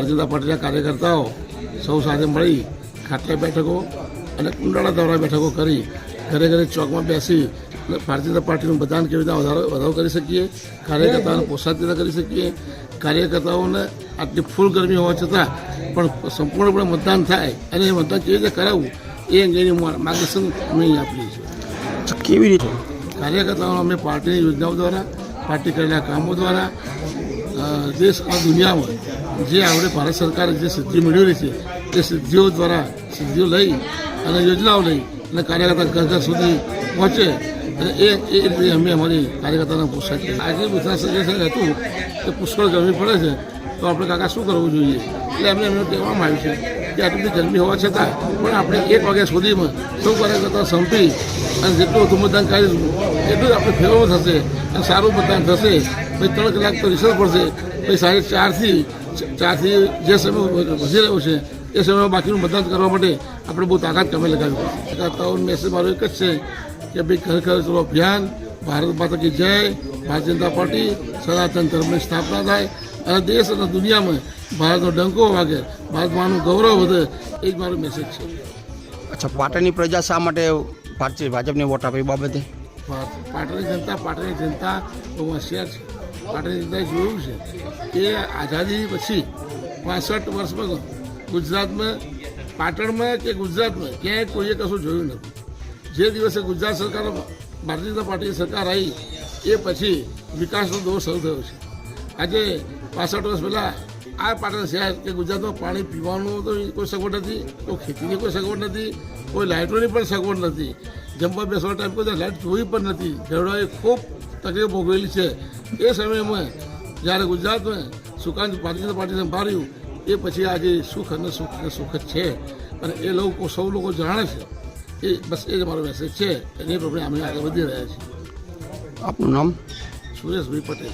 ભારતીય જનતા પાર્ટીના કાર્યકર્તાઓ સૌ સાથે મળી ખાટલા બેઠકો અને કુંડાળા દોરા બેઠકો કરી ઘરે ઘરે ચોકમાં બેસી ભારતીય જનતા પાર્ટીનું મતદાન કેવી રીતે વધારો કરી શકીએ, કાર્યકર્તાઓને પ્રોત્સાહિત કરી શકીએ, કાર્યકર્તાઓને આટલી ફૂલ ગરમી હોવા છતાં પણ સંપૂર્ણપણે મતદાન થાય અને એ મતદાન કેવી રીતે કરાવવું એ અંગેની માર્ગદર્શન અમે અહીં આપીએ છીએ. કેવી રીતે કાર્યકર્તાઓ અમે પાર્ટીની યોજનાઓ દ્વારા, પાર્ટી કરેલા કામો દ્વારા દેશ અને દુનિયામાં જે આપણે ભારત સરકારે જે સિદ્ધિ મેળવેલી છે તે સિદ્ધિઓ દ્વારા સિદ્ધિઓ લઈ અને યોજનાઓ લઈ અને કાર્યકર્તા ઘર ઘર સુધી પહોંચે અને એ રીતે અમે અમારી કાર્યકર્તાને પ્રોત્સાહિત. આજે ગુજરાત સજેશન હતું કે પુષ્કળ ગરમી પડે છે તો આપણે કાકા શું કરવું જોઈએ, એટલે એમને કહેવામાં આવ્યું છે કે આટલી બધી ગરમી હોવા છતાં પણ આપણે 1 વાગ્યા સુધીમાં સૌ કાર્યકર્તા સંપી અને જેટલું વધુ મતદાન કરીશું એટલું જ આપણે ફેરવવું થશે અને સારું મતદાન થશે. પછી 3 કલાક તો રિસર્ચ પડશે, પછી 4:30થી જે સમય વધી રહ્યો છે એ સમયમાં બાકીનું મતદાન કરવા માટે આપણે બહુ તાકાત કમે લગાવી પડશે. કાર્યકર્તાઓનો મેસેજ મારો એક જ છે કે ભાઈ ખરેખર ચલો અભિયાન, ભારત માતા કી જય, ભારતીય જનતા પાર્ટી, સનાતન ધર્મની સ્થાપના થાય અને દેશ અને દુનિયામાં ભારતનો ડંકો વાગે, ભારત માનું ગૌરવ વધે, એ જ મારો મેસેજ છે. અચ્છા, પાટણની પ્રજા શા માટે ભાજપને વોટ આપે એ બાબતે? પાટણની જનતા બહુ હોશિયાર છે. પાટણની જનતાએ જોયું છે કે આઝાદી પછી 65 વર્ષમાં ગુજરાતમાં, પાટણમાં કે ગુજરાતમાં ક્યાંય કોઈએ કશું જોયું નથી. જે દિવસે ગુજરાત સરકાર, ભારતીય જનતા પાર્ટીની સરકાર આવી એ પછી વિકાસનો દોર શરૂ થયો છે. આજે 65 વર્ષ પહેલાં આ પાટણ શહેર કે ગુજરાતમાં પાણી પીવાનું તો કોઈ સગવડ નથી, કોઈ ખેતીની કોઈ સગવડ નથી, કોઈ લાઇટોની પણ સગવડ નથી, જમવા બેસવા ટાઈમ કોઈ લાઇટ જોઈ પણ નથી. ખેડૂતોએ ખૂબ તકલીફ ભોગવેલી છે. એ સમયમાં જ્યારે ગુજરાતમાં સુકાન ભારતીય જનતા પાર્ટી સંભાળ્યું એ પછી આજે સુખ અને સુખ જ છે અને એ લોકો સૌ લોકો જાણે છે. એ બસ એ જ અમારો મેસેજ છે અને એ પ્રમાણે અમે આગળ વધી રહ્યા છીએ. આપનું નામ? સુરેશભાઈ પટેલ.